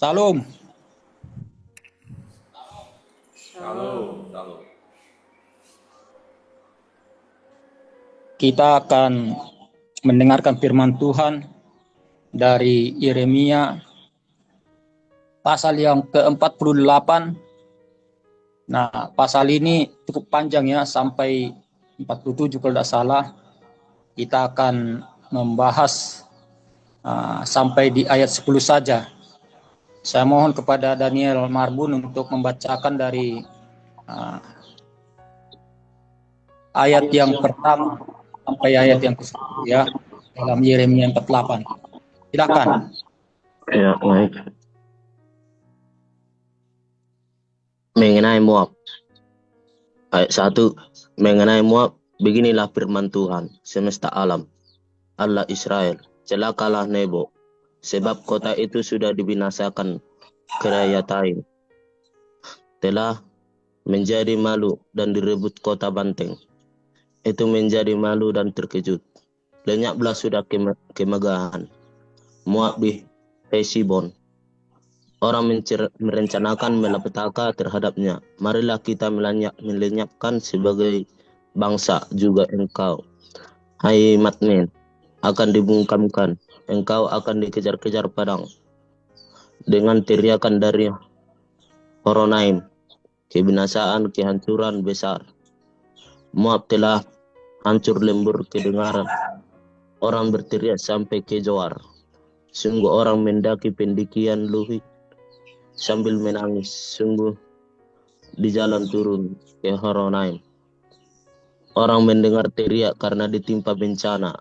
Salam. Halo, halo. Kita akan mendengarkan firman Tuhan dari Yeremia pasal yang ke-48. Nah, pasal ini cukup panjang ya, sampai 47 kalau tidak salah. Kita akan membahas sampai di ayat 10 saja. Saya mohon kepada Daniel Marbun untuk membacakan dari ayat yang pertama sampai ayat yang ke-10 ya, dalam Yeremia 48. Silakan. Ya, baik. Mengenai Moab. Ayat 1. Mengenai Moab, beginilah firman Tuhan, semesta alam, Allah Israel. Celakalah Nebo, sebab kota itu sudah dibinasakan Kiriataim. Telah menjadi malu dan direbut kota banteng. Itu menjadi malu dan terkejut. Lenyaplah sudah kemegahan Moab di Hesibon. Orang merencanakan malapetaka terhadapnya. Marilah kita melenyapkan sebagai bangsa juga engkau. Hai Matmen, akan dibungkamkan. Engkau akan dikejar-kejar padang. Dengan teriakan dari Horonaim, kebinasaan, kehancuran besar. Moab telah hancur lembur kedengaran. Orang berteriak sampai ke Zoar. Sungguh orang mendaki pendikian Luhit sambil menangis. Sungguh di jalan turun ke Horonaim. Orang mendengar teriak karena ditimpa bencana.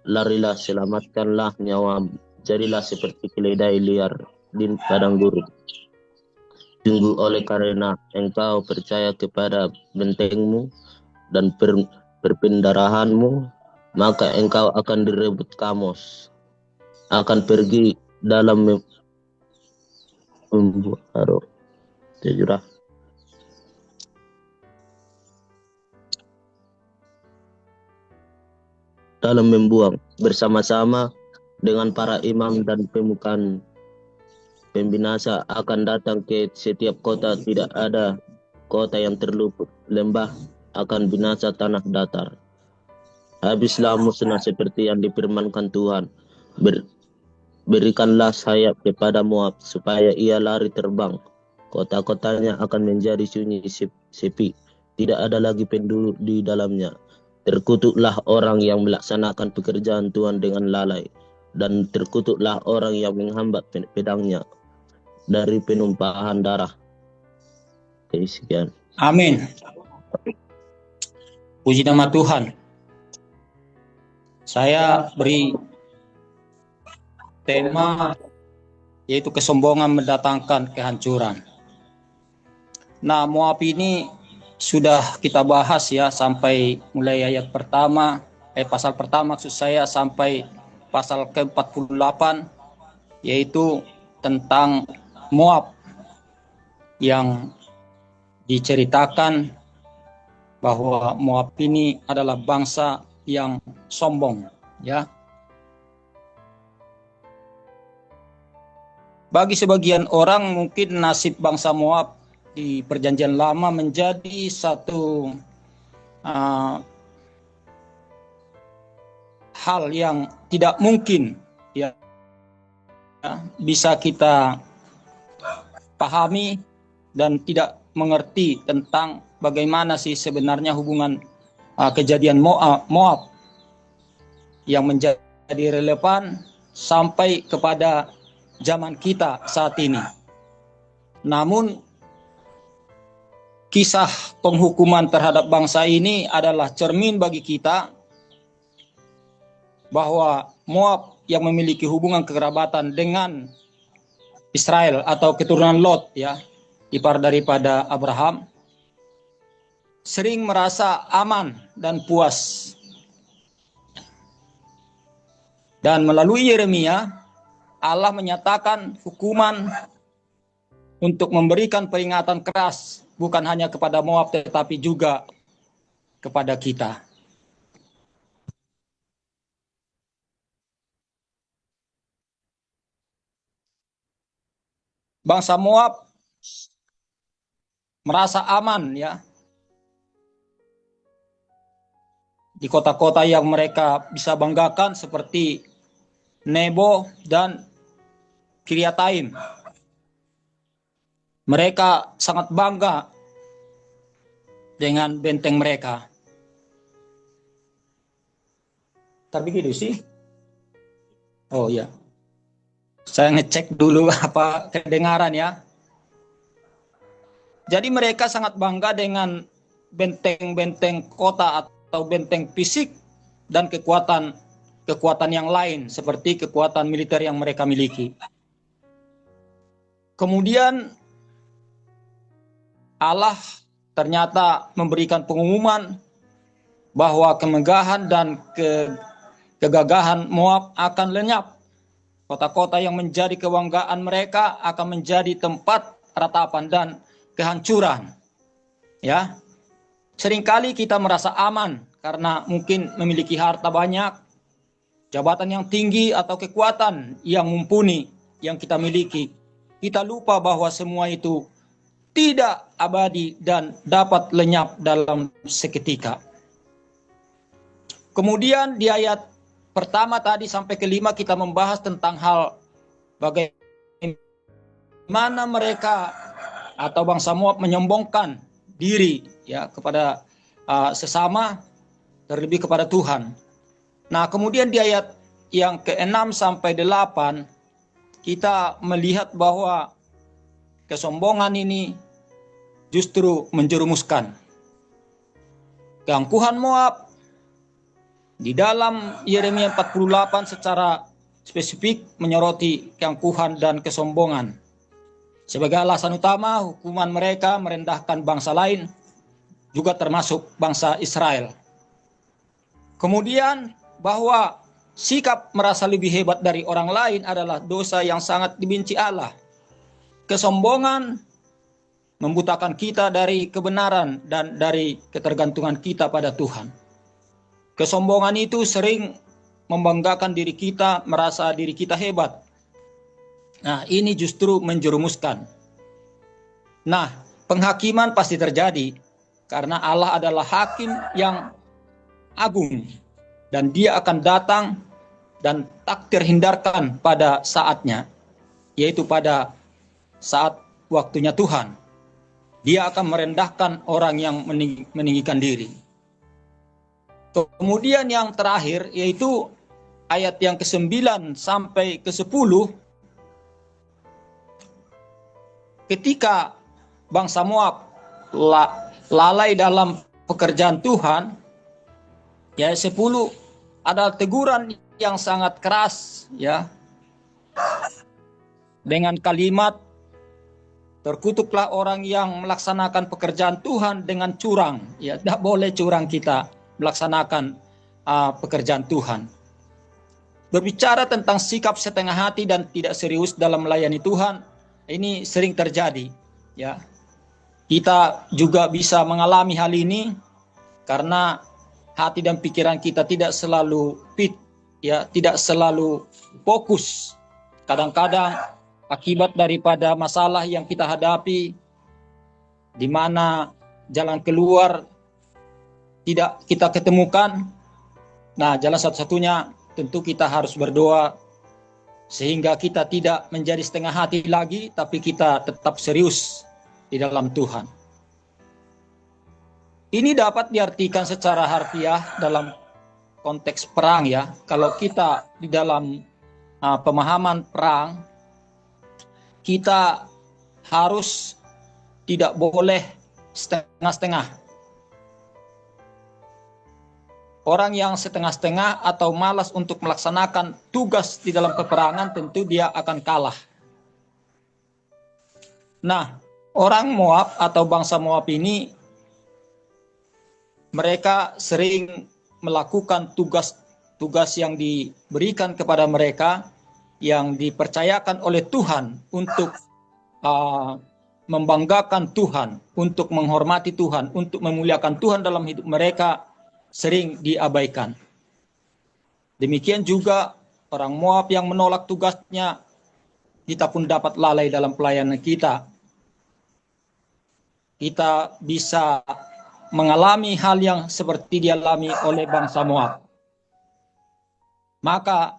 Larilah, selamatkanlah nyawamu. Jadilah seperti keledai liar di padang gurun. Sungguh oleh karena engkau percaya kepada bentengmu dan perpendarahanmu, maka engkau akan direbut Kamos. Akan pergi dalam membuat sejurah. Dalam membuang bersama-sama dengan para imam dan pemuka pembinasa akan datang ke setiap kota. Tidak ada kota yang terluput. Lembah akan binasa, tanah datar. Habislah musnah seperti yang difirmankan Tuhan. Berikanlah sayap kepada Moab supaya ia lari terbang. Kota-kotanya akan menjadi sunyi sepi. Tidak ada lagi penduduk di dalamnya. Terkutuklah orang yang melaksanakan pekerjaan Tuhan dengan lalai, dan terkutuklah orang yang menghambat pedangnya dari penumpahan darah. Oke, sekian. Amin. Puji nama Tuhan. Saya beri tema yaitu kesombongan mendatangkan kehancuran. Nah, Moab ini sudah kita bahas ya, sampai mulai ayat pertama, pasal pertama maksud saya, sampai pasal ke-48, yaitu tentang Moab, yang diceritakan bahwa Moab ini adalah bangsa yang sombong ya. Bagi sebagian orang mungkin nasib bangsa Moab di Perjanjian Lama menjadi satu hal yang tidak mungkin ya bisa kita pahami, dan tidak mengerti tentang bagaimana sih sebenarnya hubungan kejadian Moab yang menjadi relevan sampai kepada zaman kita saat ini. Namun kisah penghukuman terhadap bangsa ini adalah cermin bagi kita bahwa Moab yang memiliki hubungan kekerabatan dengan Israel atau keturunan Lot ya, ipar daripada Abraham, sering merasa aman dan puas. Dan melalui Yeremia, Allah menyatakan hukuman untuk memberikan peringatan keras bukan hanya kepada Moab tetapi juga kepada kita. bangsa Moab merasa aman ya di kota-kota yang mereka bisa banggakan seperti Nebo dan Kiriataim. Mereka sangat bangga dengan benteng mereka. Tapi gitu sih. Oh ya. Saya ngecek dulu apa kedengaran ya. Jadi mereka sangat bangga dengan benteng-benteng kota atau benteng fisik dan kekuatan yang lain seperti kekuatan militer yang mereka miliki. Kemudian Allah ternyata memberikan pengumuman bahwa kemegahan dan kegagahan Moab akan lenyap. Kota-kota yang menjadi kebanggaan mereka akan menjadi tempat ratapan dan kehancuran. Ya. Seringkali kita merasa aman karena mungkin memiliki harta banyak, jabatan yang tinggi atau kekuatan yang mumpuni yang kita miliki. Kita lupa bahwa semua itu tidak abadi dan dapat lenyap dalam seketika. Kemudian di ayat pertama tadi sampai kelima kita membahas tentang hal bagaimana mereka atau bangsa Moab menyombongkan diri ya kepada sesama, terlebih kepada Tuhan. Nah, kemudian di ayat yang ke-6 sampai 8 kita melihat bahwa kesombongan ini justru menjerumuskan. Keangkuhan Moab di dalam Yeremia 48 secara spesifik menyoroti keangkuhan dan kesombongan. Sebagai alasan utama, hukuman mereka merendahkan bangsa lain, juga termasuk bangsa Israel. Kemudian bahwa sikap merasa lebih hebat dari orang lain adalah dosa yang sangat dibenci Allah. Kesombongan membutakan kita dari kebenaran dan dari ketergantungan kita pada Tuhan. Kesombongan itu sering membanggakan diri kita, merasa diri kita hebat. Nah, ini justru menjerumuskan. Nah, penghakiman pasti terjadi karena Allah adalah hakim yang agung dan Dia akan datang dan tak terhindarkan pada saatnya, yaitu pada saat waktunya Tuhan. Dia akan merendahkan orang yang meninggikan diri. Kemudian yang terakhir yaitu ayat yang ke-9 sampai ke-10. Ketika bangsa Moab lalai dalam pekerjaan Tuhan, ya 10 ada teguran yang sangat keras ya. Dengan kalimat, terkutuklah orang yang melaksanakan pekerjaan Tuhan dengan curang. Ya, tidak boleh curang kita melaksanakan pekerjaan Tuhan. Berbicara tentang sikap setengah hati dan tidak serius dalam melayani Tuhan, ini sering terjadi. Ya, kita juga bisa mengalami hal ini karena hati dan pikiran kita tidak selalu fit, ya, tidak selalu fokus. Kadang-kadang akibat daripada masalah yang kita hadapi, di mana jalan keluar tidak kita ketemukan. Nah, jalan satu-satunya tentu kita harus berdoa sehingga kita tidak menjadi setengah hati lagi, tapi kita tetap serius di dalam Tuhan. Ini dapat diartikan secara harfiah dalam konteks perang ya. Kalau kita di dalam pemahaman perang, kita harus tidak boleh setengah-setengah. Orang yang setengah-setengah atau malas untuk melaksanakan tugas di dalam peperangan tentu dia akan kalah. Nah, orang Moab atau bangsa Moab ini mereka sering melakukan tugas-tugas yang diberikan kepada mereka, yang dipercayakan oleh Tuhan untuk membanggakan Tuhan, untuk menghormati Tuhan, untuk memuliakan Tuhan dalam hidup mereka, sering diabaikan. Demikian juga orang Moab yang menolak tugasnya kita pun dapat lalai dalam pelayanan kita. Kita bisa mengalami hal yang seperti dialami oleh bangsa Moab. Maka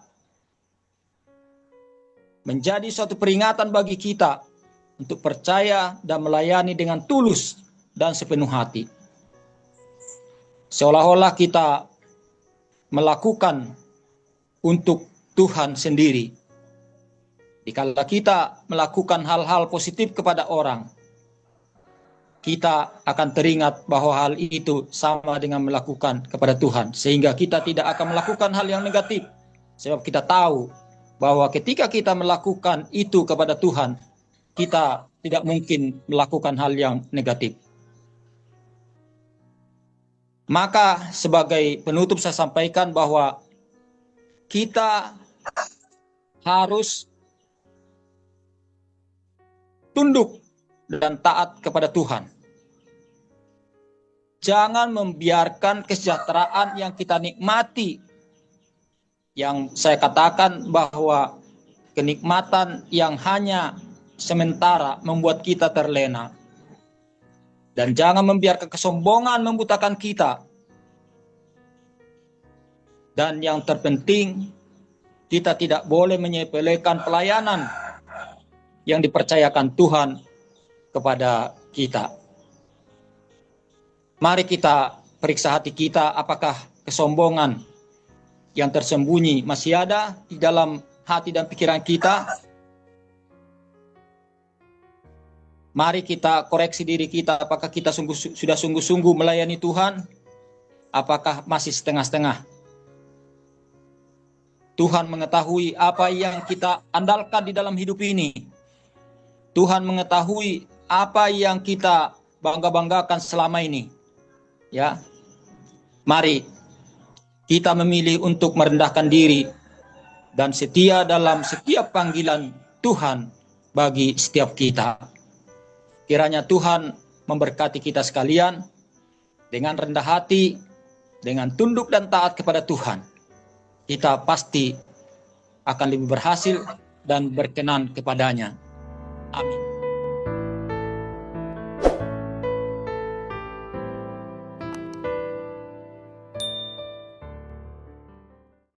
menjadi suatu peringatan bagi kita untuk percaya dan melayani dengan tulus dan sepenuh hati. Seolah-olah kita melakukan untuk Tuhan sendiri. Dikala kita melakukan hal-hal positif kepada orang, kita akan teringat bahwa hal itu sama dengan melakukan kepada Tuhan. Sehingga kita tidak akan melakukan hal yang negatif. Sebab kita tahu bahwa ketika kita melakukan itu kepada Tuhan, kita tidak mungkin melakukan hal yang negatif. Maka sebagai penutup saya sampaikan bahwa kita harus tunduk dan taat kepada Tuhan. Jangan membiarkan kesejahteraan yang kita nikmati, yang saya katakan bahwa kenikmatan yang hanya sementara membuat kita terlena. Dan jangan membiarkan kesombongan membutakan kita. Dan yang terpenting, kita tidak boleh menyepelekan pelayanan yang dipercayakan Tuhan kepada kita. Mari kita periksa hati kita, apakah kesombongan yang tersembunyi masih ada di dalam hati dan pikiran kita. Mari kita koreksi diri kita, apakah kita sudah sungguh-sungguh melayani Tuhan, apakah masih setengah-setengah. Tuhan mengetahui apa yang kita andalkan di dalam hidup ini. Tuhan mengetahui apa yang kita bangga-banggakan selama ini. Ya, mari kita memilih untuk merendahkan diri dan setia dalam setiap panggilan Tuhan bagi setiap kita. Kiranya Tuhan memberkati kita sekalian dengan rendah hati, dengan tunduk dan taat kepada Tuhan. Kita pasti akan lebih berhasil dan berkenan kepadanya. Amin.